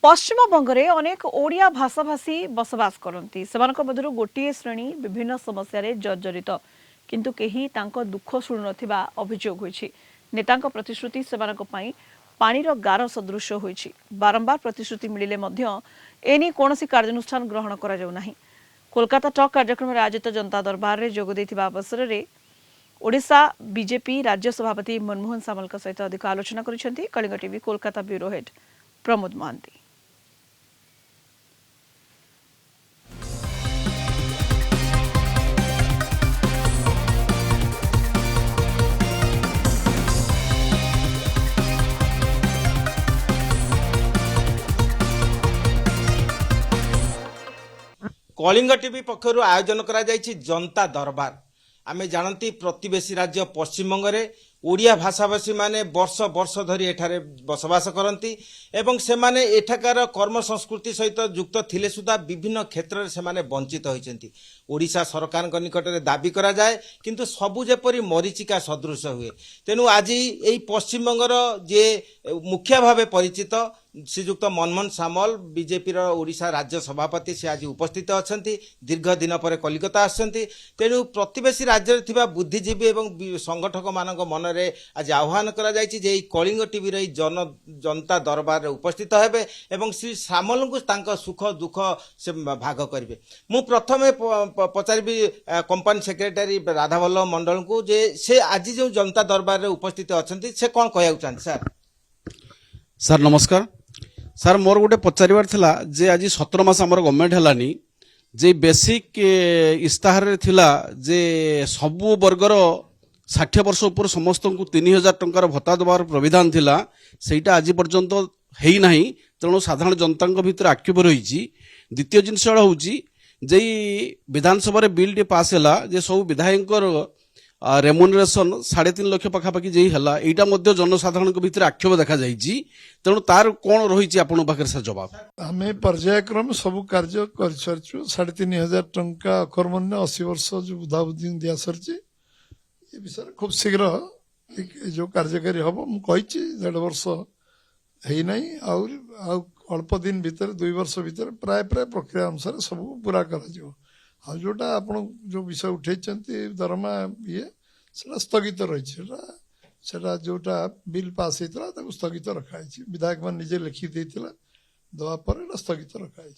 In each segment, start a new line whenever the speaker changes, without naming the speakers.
पश्चिमबंग अनेक ओडिया भाषाभाषी बसवास करती मध्य गोटे श्रेणी विभिन्न समस्या जर्जरित किंतु केही तांको दुख शुणु नथिबा अभियोग होईछि। नेतांको प्रतिश्रुति सेमानक पई पानीर गार सदृश होईछि। बारंबार प्रतिश्रुति मिलिले मध्य एनी कोनोसी कार्यानुष्ठान ग्रहण करा जाउ नाही। कोलकाता टॉक कार्यक्रम में आयोजित जनता दरबार रे जोग दैथिबा अवसर रे ओडिशा बीजेपी राज्य सभापति मनमोहन सामल सहित अधिक आलोचना करिसेंती। Kalinga TV Kolkata bureau head Pramod Mohanty.
Kalinga TV पक्षर आयोजन करा जायछि जनता दरबार। आमे जानती प्रतिवेशी राज्य पश्चिमबंग रे ओडिया भाषाभाषी माने वर्ष वर्ष धरी एठारे बसवास करती एवं से माने एठाकार कर्म संस्कृति सहित युक्त थिले सुधा विभिन्न क्षेत्र में से माने वंचित होइछन्ति। ओडिशा सरकार निकट में दाबी करा जाए किंतु सबु जेपरी मरीचिका सदृश हुए। तेणु आज यही पश्चिमबंगर जे मुखिया भावे परिचित श्रीजुक्त मनमोहन सामल बीजेपी ओडिशा राज्य सभापति से आज उपस्थित अछन्ति। दीर्घ दिन पर कलिकता आछन्ति। तेणु प्रतिवेशी राज्य थिबा बुद्धिजीवी एवं संगठक मानक मन रे आज आह्वान करा जायछि जे कलिंग टीवी रे जनता दरबार रे उपस्थित हेबे एवं श्री सामल को तांका सुख दुख से भाग करिवे। मु प्रथमे पचारिबी कंपनी सेक्रेटरी राधावल्लभ मंडल को जे से आज जो जनता दरबार रे उपस्थित अछन्ति से कोन कहया चाहନ୍ତି सर।
सर नमस्कार। सर मोर गोटे पचारिबार थिला जे आज 17 मास हमर गवर्नमेंट हलानी जे बेसिक इस्ताहार रे थिला जे सबु वर्गर 60 वर्ष ऊपर समस्त को 3000 टंकार भत्ता देवार प्रविधान थिला सेटा आज पर्यंत हेई नाही। तेणु साधारण जनता भीतर आक्षेप रही। द्वितीय जिनस होउची जे विधानसभा रे बिल टे पास हैला जे सब विधायक रेमुनरेशन 3.5 लाख पाखापाखि जे हैला एटा मध्ये जनसाधारण भीतर आक्षेप देखा जाइछि। तेणु तार कोन रही आपण पाखर सर जवाब।
आमे पर्यायक्रम सब कार्य कर सरछु। 3500 टंका अकर्मण्य 80 वर्ष जो बुधाबुद्धि दिया सरछि। ये विषय खूब शीघ्र जो कार्यकारी हम मुझे 1.5 वर्ष है ना और अल्प दिन भीतर 2 वर्ष भीतर प्राय प्राय प्रक्रिया अनुसार सब पूरा कर जोटा आप जो विषय उठे दरमा ये स्थगित रही जोटा बिल पास होता स्थगित रखाई। विधायक मान निजे लिखि दवा पर स्थगित रखाई।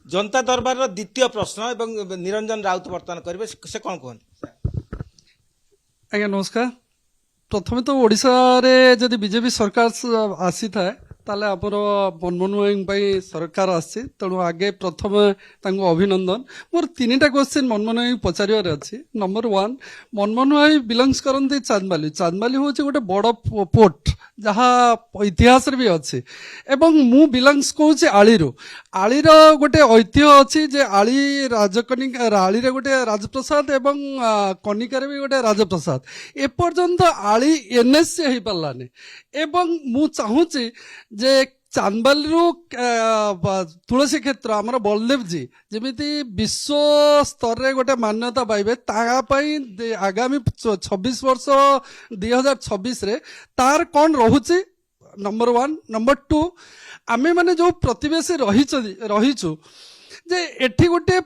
जनता दरबार द्वितीय प्रश्न एवं निरंजन राउत वर्तमान करेंगे से कौन कहते।
आज्ञा नमस्कार। प्रथम तो ओडिशा रे जदि बीजेपी सरकार आसी थाए ताले आपर मनमोहन भाई सरकार आसी। तेणु आगे प्रथम तांको अभिनंदन। मोर 3टा क्वेश्चन मनमोहन भाई पचारिबार अछि। नंबर 1 मनमोहन भाई बिलोंग्स करंती चांदमाली। चांदमाली होछि गोटे बड़ पोर्ट जहाँ इतिहास रे भी अच्छे एवं मु बिलोंग्स कहूँ आलीरू। आलीर गोटे ऐतिह्य अच्छी जे आली राजकनिका आली रे गोटे राजप्रसाद एवं कनिकार भी गोटे राजप्रसाद एपर्यंत आली एनएससी हो पारानी। एवं मु चाहूँगी जे चांदबाली तुलसी क्षेत्र आमर बलदेव जी जमीती विश्व स्तर रे गोटे मान्यता पाइबे तापाई आगामी 26 वर्ष 2026 रे तार कौन रहुची। नंबर 1। नंबर 2 आमे माने जो प्रतिवेशी रहीचु जे एठी गोटे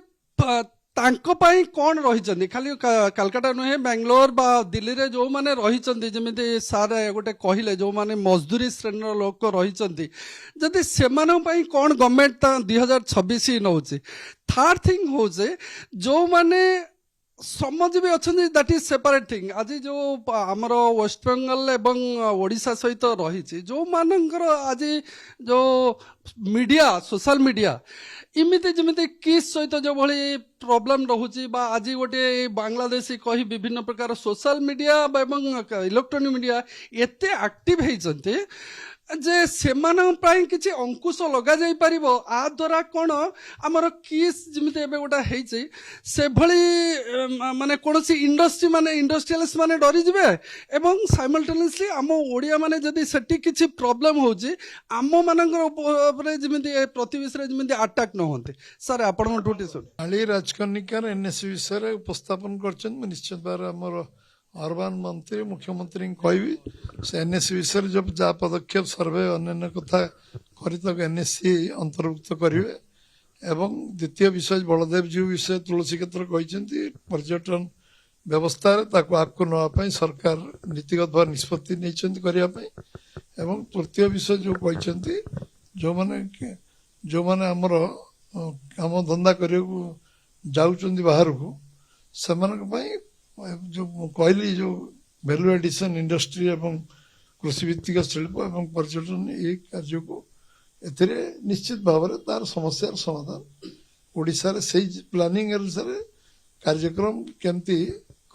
तांको पाई कौन रही खाली कलकत्ता नुहे बेंगलोर बा दिल्ली रे जो माने रही जमीती सार गोटे कहले जो माने मजदूरी श्रेणी लोक रही जदि से कौन गवर्नमेंट 2026 नौचे। थर्ड थिंग हो जो माने श्रमजीवी अच्छा दैट इज सेपरेट थिंग। आज जो आमर वेस्ट बेंगल एवं ओडिशा सहित रही जो मानकर आज जो मीडिया सोशल मीडिया इमिति जमिति किस सहित जो भली प्रॉब्लम रहुची बा आज गोटे बांग्लादेशी कही विभिन्न प्रकार सोशल मीडिया एवं इलेक्ट्रॉनिक मीडिया एते एक्टिव होइचंती जे सेमान प्राय किछि अंकुश लगा जाई परिबो। आ द्वारा कोन हमर किस जमिति एबे गोटा हेइछि से भली माने कोनसी इंडस्ट्री माने इंडस्ट्रियलिस्ट माने डरी जिवे एवं साइमल्टेनियसली आम ओडिया माने जदि सेठी किछि प्रॉब्लम होउछि आम मानकर ऊपर जमिति प्रतिवेश रे जमिति अटैक न होते। सर आपण टूटी सुन
आली राजकनिकार एनएससी विषय उपस्थापन करछन निश्चित बार हमर अर्बान मंत्री मुख्यमंत्री कहबी से एनएससी विषय जब जहाँ पदक्षेप सर्वे अन्य कथा कर एनएससी अंतर्भुक्त करेंगे एवं द्वितीय विषय बलदेव जीव विषय तुलसी क्षेत्र कहते पर्यटन व्यवस्था आगको नापी सरकार नीतिगत भाव निष्पत्ति नहीं करने एवं तृतीय विषय जो कहते जो मैंने जो मैंने आमर काम धंदा करने जाऊँ बाहर को से जो कहली जो वैल्यू एडिशन इंडस्ट्री एवं कृषि भित्तिक शिल्प एवं पर्यटन ये कार्य को एथिरे निश्चित भाव में तार समस्या समाधान ओडिशा रे से प्लानिंग अनुसार कार्यक्रम केमती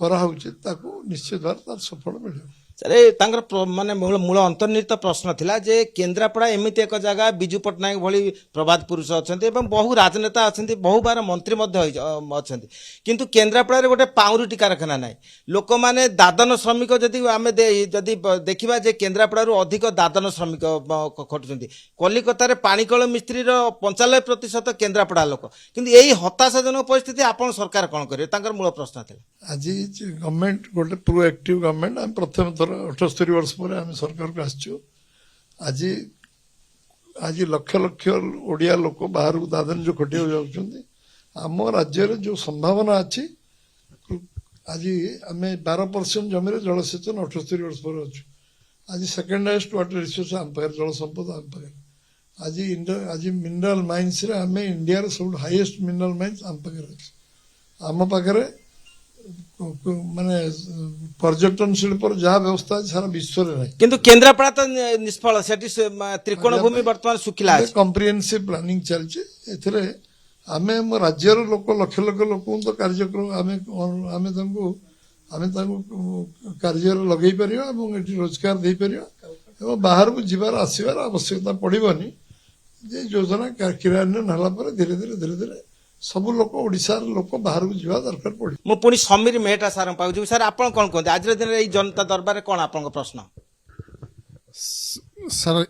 करा होउचे ताको निश्चित भाव तार सफल मिले
माने मूल अंतर्निहित प्रश्न थिला जे केन्द्रापड़ा एमिति एक जगह बिजू पट्टनायक भली प्रभात पुरुष अछंती एवं बहु राजनेता अछंती बहु बार मंत्री मध्य अछंती किंतु केन्द्रापड़ा रे गोटे पाउरुटी कारखाना नाही लोक माने दादन श्रमिक जदि आमे जदि देखिबा जे केन्द्रापड़ा रु अधिक दादन श्रमिक खटुचंती कलिकता रे पानीकल मिस्त्री रो 95% केन्द्रापड़ा लोक किंतु एही हताशाजनक परिस्थिति आपण सरकार कोन करे तांकर मूल प्रश्न थिला
आज गवर्नमेंट गोटे प्रोएक्टिव गवर्नमेंट हम प्रथम थर 78 वर्ष पर आम सरकार को आसचु आज आज लक्ष लक्ष ओडिया लोक बाहर को दादन जो खटिया जाउछंती आम राज्य रे जो संभावना अच्छी आज आम 12% जमी जलसेचन 78 वर्ष पर अच्छु आज सेकेंड हाइस्ट वाटर रिसोर्स आम पाखे जल संपद आम पाखे आज मिनरल माइन्स रे आम इंडिया रे सब हाईएस्ट मिनरल माइन्स आम पाखे अच्छे आम पाखे माने पर्यटन शिल्प जहाँ व्यवस्था है सारा विश्व रे नहीं
किंतु केन्द्रापड़ा तो निष्फल सेठी त्रिकोण भूमि वर्तमान सुखिला अछि
कम्प्रिहेन्सिव प्लानिंग चलছে एथिरे आमे हम राज्यर लोक लक्ष लक्ष लोक तो कार्यक्रम आमे आमे तांको कार्य लगेई परियो एवं एठी रोजगार देई परियो एवं बाहर को जीवार आसीबार आवश्यकता पड़िबनी जे योजना क्रियान्वयन हला पर धीरे धीरे सब लोक ओडिशार लोक बाहर को जीवा दरकार पड़ी
मु पुनी समीर मेहटा सार पाउछु सर आपण कोन कोन आज दिन रे जनता दरबार कोन आपण प्रश्न
सर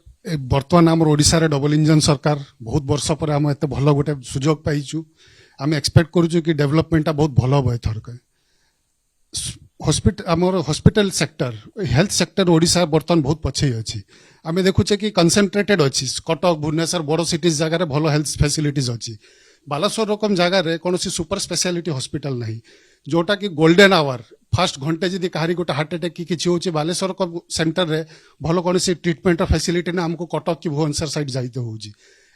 बर्तमान आम ओडिशा रे डबल इंजन सरकार बहुत वर्ष पर आम एत भल गोटे सुजोग पाइछु आम एक्सपेक्ट करूछु कि डेवलपमेंट बहुत भल हो एथर के hospital sector health sector Odisha बर्तमान बहुत पछे अछि आम देखुचे कि कंसंट्रेटेड अछि कटक भुवनेश्वर बड़ सिटीज जगह रे भल हेल्थ फैसिलिटीज अछि बालेश्वर रकम जगह रे कौन सुपर स्पेशलिटी हॉस्पिटल नहीं जोटा कि गोल्डन आवर फास्ट घंटे जदि कहारी गोटे हार्ट अटैक की किसी होची बालेश्वर सेंटर रे भल कौन ट्रिटमेंट फैसिलिटी ना हमको कटक की भुवनेश्वर साइड जाइते होची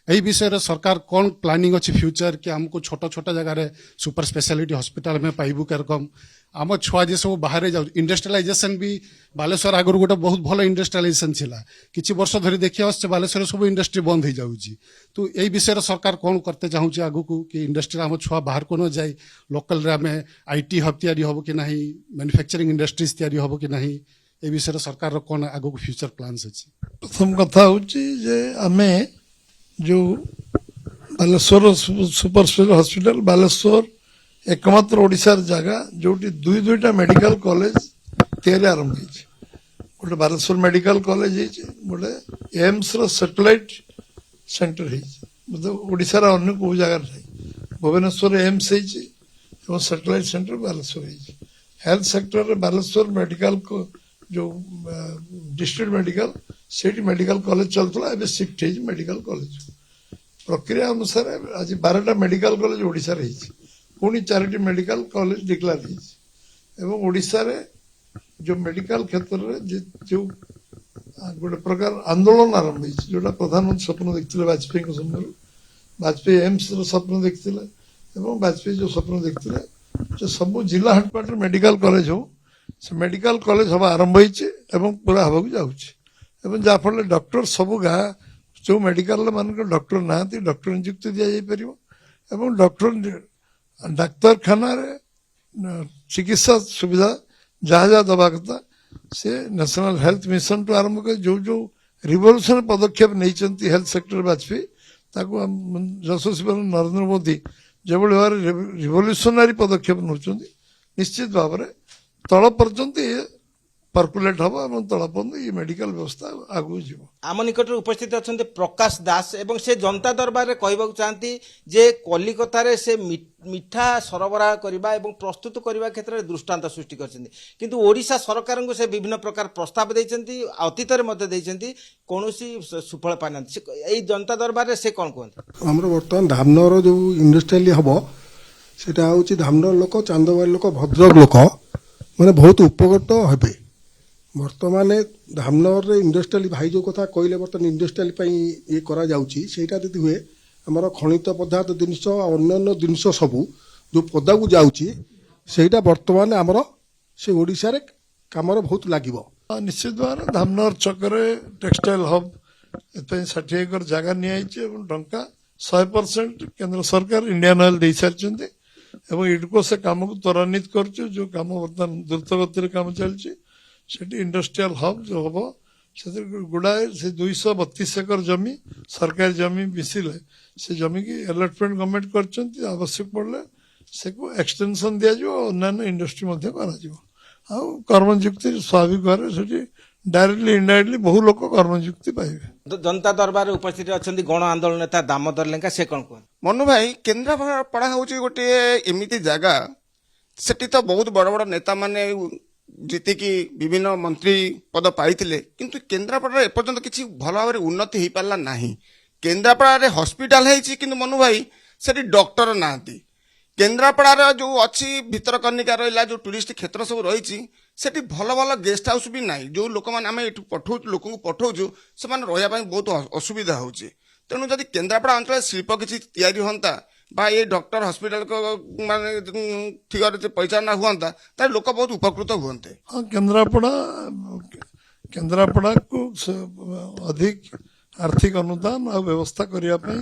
एही विषय रे सरकार कौन प्लानिंग अच्छी फ्यूचर कि हमको छोटा छोटा जगह रे सुपर स्पेशलिटी हॉस्पिटल में पाइबू के रकम आम छुआ जे सब बाहर जाऊ इंडस्ट्रियलाइजेशन भी बालेश्वर आगर गोटे बहुत भल इंडस्ट्रियलाइजेशन छिला किछि वर्ष धरि देखि आछे बालेश्वर सब इंडस्ट्री बंद हो जाउची तो एही विषय रे सरकार कौन करते चाहूची आगु को कि इंडस्ट्री आम छुआ बाहर को न जाई लोकल रे आमे आईटी हब तैयारी हबो कि नाही मैन्युफैक्चरिंग इंडस्ट्रीज तैयारी हबो कि नाही ए विषय रे सरकार रो कोन आगु को फ्यूचर प्लान्स अछि
प्रथम कथा होची जे आमे जो Baleshwar super special hospital Baleshwar एकमात्र ओडिशार जगह जोटी दुईटा मेडिकल कॉलेज तैयारी आरंभ होइछि गोटे बालेश्वर मेडिकल कॉलेज होइछि गोटे एम्स रो सैटेलाइट सेंटर होइछि मतलब ओडिशार अन्य को जगह नहीं भुवनेश्वर एम्स होइछि एवं सैटेलाइट सेंटर बालेश्वर होइछि हेल्थ सेक्टर रे बालेश्वर मेडिकल को जो district medical Sethi medical college चलतला एबे शिफ्ट होइछि मेडिकल कॉलेज प्रक्रिया अनुसार आज 12टा मेडिकल कॉलेज ओडिशा रे होइछि पुणी 4टी मेडिकल कॉलेज डिक्लेयर होइछि एवं ओडिशा रे जो मेडिकल क्षेत्र रे जो गोटे प्रकार आंदोलन आरंभ होइछि जोटा प्रधानमंत्री स्वप्न देखथिले वाजपेयी को समय वाजपेयी एम्स रो स्वप्न देखथिले एवं वाजपेयी जो स्वप्न देखथिले जो सब जिला हेडक्वार्टर मेडिकल कॉलेज हो से मेडिकल कॉलेज हम आरंभ होइछि एवं पूरा हबक जाउछि एवं जा फल डॉक्टर सब गा जो मेडिकल मान डॉक्टर ना डॉक्टर नियुक्ति दिया जाई परिबो एवं डॉक्टर डाक्तरखाना चिकित्सा सुविधा जहाँ जहाँ दबा कथा से नेशनल हेल्थ मिशन टू आरंभ कर जो रिवोल्यूशन पदक्षेप नहीं हेल्थ सेक्टर वाजपेयी ताको यशस्वी नरेंद्र मोदी जो भाव रिवोल्यूशनरी पदक्षेप नौ निश्चित भाव में तल पर्यंत पर्कुलेट हम और तलपंद ये मेडिकल व्यवस्था आगू जीव
आम निकट उपस्थित अच्छा प्रकाश दास एवं से जनता दरबार में कहवाक चाहती जे कलिकतार से मिठा सरबराह करने और प्रस्तुत करने क्षेत्र में दृष्टांत सृष्टि कर ओडिशा सरकार को से विभिन्न प्रकार प्रस्ताव देते अतीत कौन सुफल पाई ना जनता दरबार में से कौन कहते
आमर बर्तमान धामनर जो इंडस्ट्रियल हम सेटा हूँ धामनर लोक चांदबाड़ी लोक भद्रक लोक मैंने बहुत उपकृत हे बर्तमान धामनगर इंडस्ट्रियल भाई जो कथा कहले बर्तमान इंडस्ट्रियल ये करा जाउची सेटा यदि हुए आमर खनिज पदार्थ जिनस अन्य जिनस सबू जो पदा को जाउची सेटा बर्तमान आमर से ओडिशा रे कामर बहुत लागिबो
निश्चित भाव धामनगर छक टेक्सटाइल हब ए 60 एकर जगह नि टंका 100% केंद्र सरकार इंडियन ऑयल दे सारी इडको से काम को त्वरान्वित कर जो काम बर्तमान द्रुत गति काम चलती इंडस्ट्रियल हब जो हम से गुड़ाए से 232 एकर जमी सरकारी जमी मिसिले से जमी की अलटमेंट गवर्नमेंट कर आवश्यक पड़े से को एक्सटेंशन दिया अन्य इंडस्ट्री कर्मयुक्ति स्वाभाविक भाव से डायरेक्टली इनडायरेक्टली बहु लोक कर्मयुक्ति पाइबे
जनता दरबार में उपस्थित अच्छा गण आंदोलन नेता दामोदर लेंका से कौन कहते
मनु भाई केन्द्रापड़ा हूँ गोटे एमती जगह सेठी तो बहुत बड़ बड़ नेता माने जीतिकी विभिन्न मंत्री पद पाई किंतु केन्द्रापड़ा एपर्यंत किसी भल भाव उन्नति हो पारा ना केन्द्रापड़ा हस्पिटाल है मनु भाई से डॉक्टर ना केन्द्रापड़ा जो अच्छी भितरकनिका रहा जो टूरिस्ट क्षेत्र सब रही सेठी भल भल गेस्ट हाउस भी ना जो लोक मैंने पठाऊ लोक पठाऊ से बहुत असुविधा हो तेणु जदि केन्द्रापड़ा अंचल शिल्प किसी तैयारी होता बा ये डॉक्टर हॉस्पिटल को माने ठीक परिचालना हुआ तार लोक बहुत उपकृत हुए।
हाँ केन्द्रापड़ा को अधिक आर्थिक अनुदान और व्यवस्था करने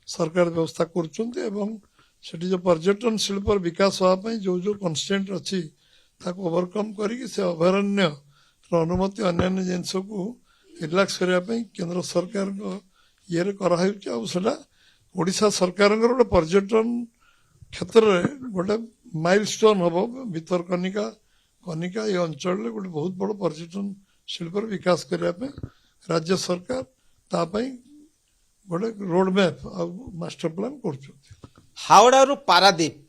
सरकार व्यवस्था कर जो पर्यटन शिल्प विकास होगापी जो जो कन्स्टेंट अच्छी ओवरकम करके से अभयारण्य अनुमति अन्य जिनस को रिलैक्स करने केंद्र सरकार ये करा ओडिशा सरकार गोटे पर्यटन क्षेत्र में गोटे माइलस्टोन हम भितरकनिका कनिका ये अंचल गोटे बहुत बड़ पर्यटन शिल्प विकास करने राज्य सरकार तापाई गोटे रोड मैप आ मास्टर प्लान कर
हावड़ा रु पारादीप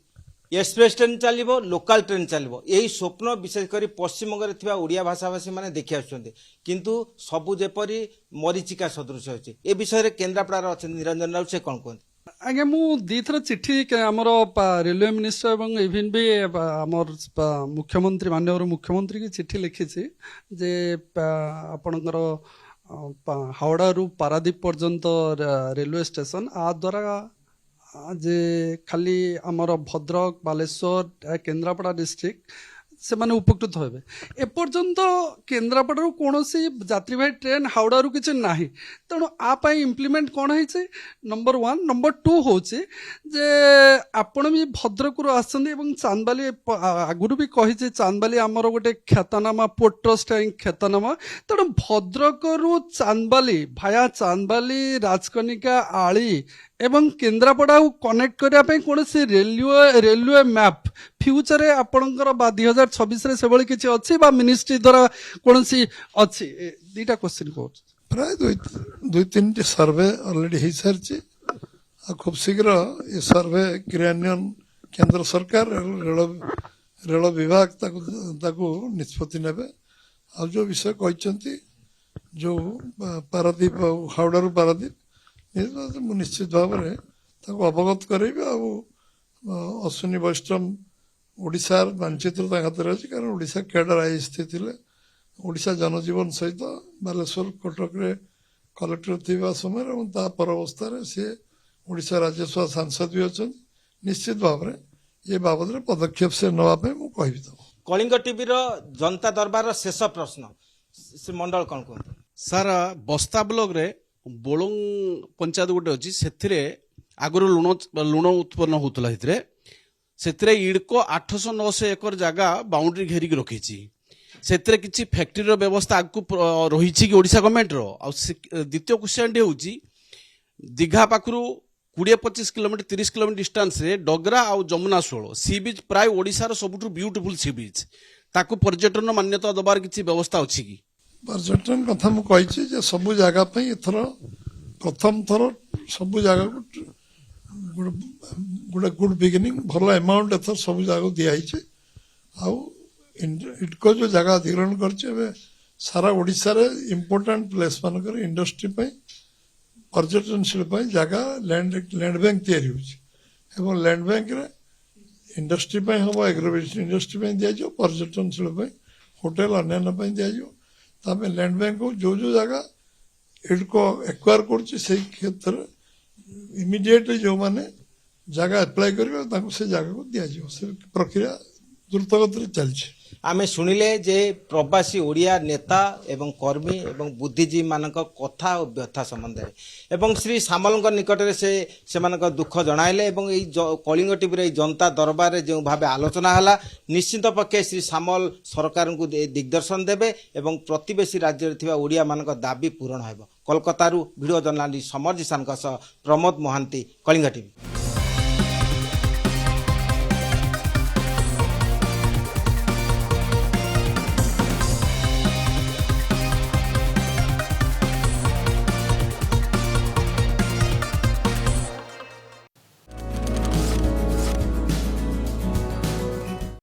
एक्सप्रेस ट्रेन चलो लोकल ट्रेन चलो यही स्वप्न विशेषकर पश्चिम बंग ओडिया भाषाभाषी मैंने देखी आसु सबू जेपरी मरीचिका सदृश होती ए विषय केन्द्रापड़ा अच्छा निरंजन राउत से कौन कहते
आज्ञा मु दी थर चिठी आमर रेलवे मिनिस्टर एवं इवन भी आमर मुख्यमंत्री माननीय मुख्यमंत्री की चिठी लिखी जे आपणकर हावड़ा रु पारादीप पर्यंत रेलवे स्टेशन आ द्वारा जे खाली आमर भद्रक बालेश्वर केन्द्रापड़ा डिस्ट्रिक्ट से माने उपकृत होबे एपर्यंत केन्द्रापड़ा कौन यात्रीवाही ट्रेन हावड़ा रु किसी ना तेणु आप इम्प्लीमेंट कौन है नंबर 1 नंबर 2 हूँ जे आपण भी भद्रक आसछन्ती चांदबाली आगुरी भी कही चांदबाली आमर गोटे ख्यातनामा पोर्ट ट्रस्ट ख्यातनामा तेणु भद्रक रु चांदबाली भाया चांदबाली राजकनिका आली एवं केन्द्रापड़ा कनेक्ट करने कौन रेलवे मैप फ्यूचर आपणकर 2026 से भाई किसी अच्छी मिनिस्ट्री द्वारा कौन अच्छी दीटा क्वेश्चन कह
प्राय 2-3 सर्वे ऑलरेडी हो सारी खूब शीघ्र ये सर्वे क्रियान्वयन केंद्र सरकार रेल विभाग निष्पत्ति ने जो विषय कहते जो पारादीप हावड़ा रु पारादीप निश्चित भाव में अवगत करें अश्विनी वैष्णव ओडिशा मानचित्र हाथ में अच्छी कारण ओडिशा कैडर आईएएस थे ओडिशा जनजीवन सहित बालेश्वर कटक कलेक्टर थी समय पर अवस्था सी ओडिशा राज्यसभा सांसद भी अच्छा निश्चित भाव में ये बाबद पदक्षेप से नापी मुझे
कलिंग टीवी जनता दरबार शेष प्रश्न श्री मंडल कौन कहते
सार बस्ता ब्लॉक रे बोलंग पंचायत गोटे अच्छी से आगुरी लुण उत्पन्न होता से इडको 800-900 एकर जगह बाउंड्री घेरिक रखी से किसी फैक्ट्री व्यवस्था आगू रही कि ओडिशा गवर्नमेंट द्वितीय क्वेश्चन हूँ दीघा पाखु 20-25 किलोमीटर 30 किलोमीटर डिस्टेंस रे डगरा आ जमुना सोल सी बीच प्राय ओडिशार सबुठु ब्यूटीफुल सी बीच ତାକୁ ପର୍ଯ୍ୟଟନ ମାନ୍ୟତା ଦେବାର କିଛି ବ୍ୟବସ୍ଥା ଅଛି କି?
ପର୍ଯ୍ୟଟନ କଥା ମୁଁ କହିଛି ଯେ ସବୁ ଜାଗା ପାଇଁ ଏଥର ପ୍ରଥମ ଥର ସବୁ ଜାଗାକୁ ଗୋଟେ ଗୁଡ୍ ବିଗିନିଂ ଭଲ ଆମାଉଣ୍ଟ ଏଥର ସବୁ ଜାଗାକୁ ଦିଆହେଇଛି। ଆଉ ଇଟକୋ ଯୋଉ ଜାଗା ଅଧିଗ୍ରହଣ କରିଛି ଏବେ ସାରା ଓଡ଼ିଶାରେ ଇମ୍ପୋର୍ଟାଣ୍ଟ ପ୍ଲେସ୍ ମାନଙ୍କରେ ଇଣ୍ଡଷ୍ଟ୍ରି ପାଇଁ ପର୍ଯ୍ୟଟନ ଶିଳ୍ପ ପାଇଁ ଜାଗା ଲ୍ୟାଣ୍ଡ ବ୍ୟାଙ୍କ ତିଆରି ହେଉଛି ଏବଂ ଲ୍ୟାଣ୍ଡ ବ୍ୟାଙ୍କରେ ଇଣ୍ଡଷ୍ଟ୍ରି ପାଇଁ ହବ, ଏଗ୍ରୋ ଇଣ୍ଡଷ୍ଟ୍ରି ପାଇଁ ଦିଆଯିବ, ପର୍ଯ୍ୟଟନ ଶିଳ୍ପ ପାଇଁ, ହୋଟେଲ ଅନ୍ୟାନ୍ୟ ପାଇଁ ଦିଆଯିବ। ତାପରେ ଲ୍ୟାଣ୍ଡ ବ୍ୟାଙ୍କକୁ ଯୋଉ ଜାଗା ଇଡକୋ ଏକ୍ୱାର କରୁଛି ସେଇ କ୍ଷେତ୍ରରେ ଇମିଡିଏଟଲି ଯୋଉମାନେ ଜାଗା ଆପ୍ଲାଏ କରିବେ ତାଙ୍କୁ ସେ ଜାଗାକୁ ଦିଆଯିବ। ସେ ପ୍ରକ୍ରିୟା ଦ୍ରୁତଗତିରେ ଚାଲିଛି।
ଆମେ ଶୁଣିଲେ ଯେ ପ୍ରବାସୀ ଓଡ଼ିଆ ନେତା ଏବଂ କର୍ମୀ ଏବଂ ବୁଦ୍ଧିଜୀବୀ ମାନଙ୍କ କଥା ଓ ବ୍ୟଥା ସମ୍ବନ୍ଧରେ ଏବଂ ଶ୍ରୀ ସାମଲଙ୍କ ନିକଟରେ ସେମାନଙ୍କ ଦୁଃଖ ଜଣାଇଲେ ଏବଂ ଏଇ କଳିଙ୍ଗ ଟିଭିର ଏଇ ଜନତା ଦରବାରରେ ଯେଉଁ ଭାବେ ଆଲୋଚନା ହେଲା ନିଶ୍ଚିତ ପକ୍ଷେ ଶ୍ରୀ ସାମଲ ସରକାରଙ୍କୁ ଦିଗଦର୍ଶନ ଦେବେ ଏବଂ ପ୍ରତିବେଶୀ ରାଜ୍ୟରେ ଥିବା ଓଡ଼ିଆମାନଙ୍କ ଦାବି ପୂରଣ ହେବ। କୋଲକାତାରୁ ଭିଡ଼ିଓ ଜର୍ଣ୍ଣାଲିଷ୍ଟ ସମର ଜିସାନଙ୍କ ସହ ପ୍ରମୋଦ ମହାନ୍ତି, କଳିଙ୍ଗ ଟିଭି।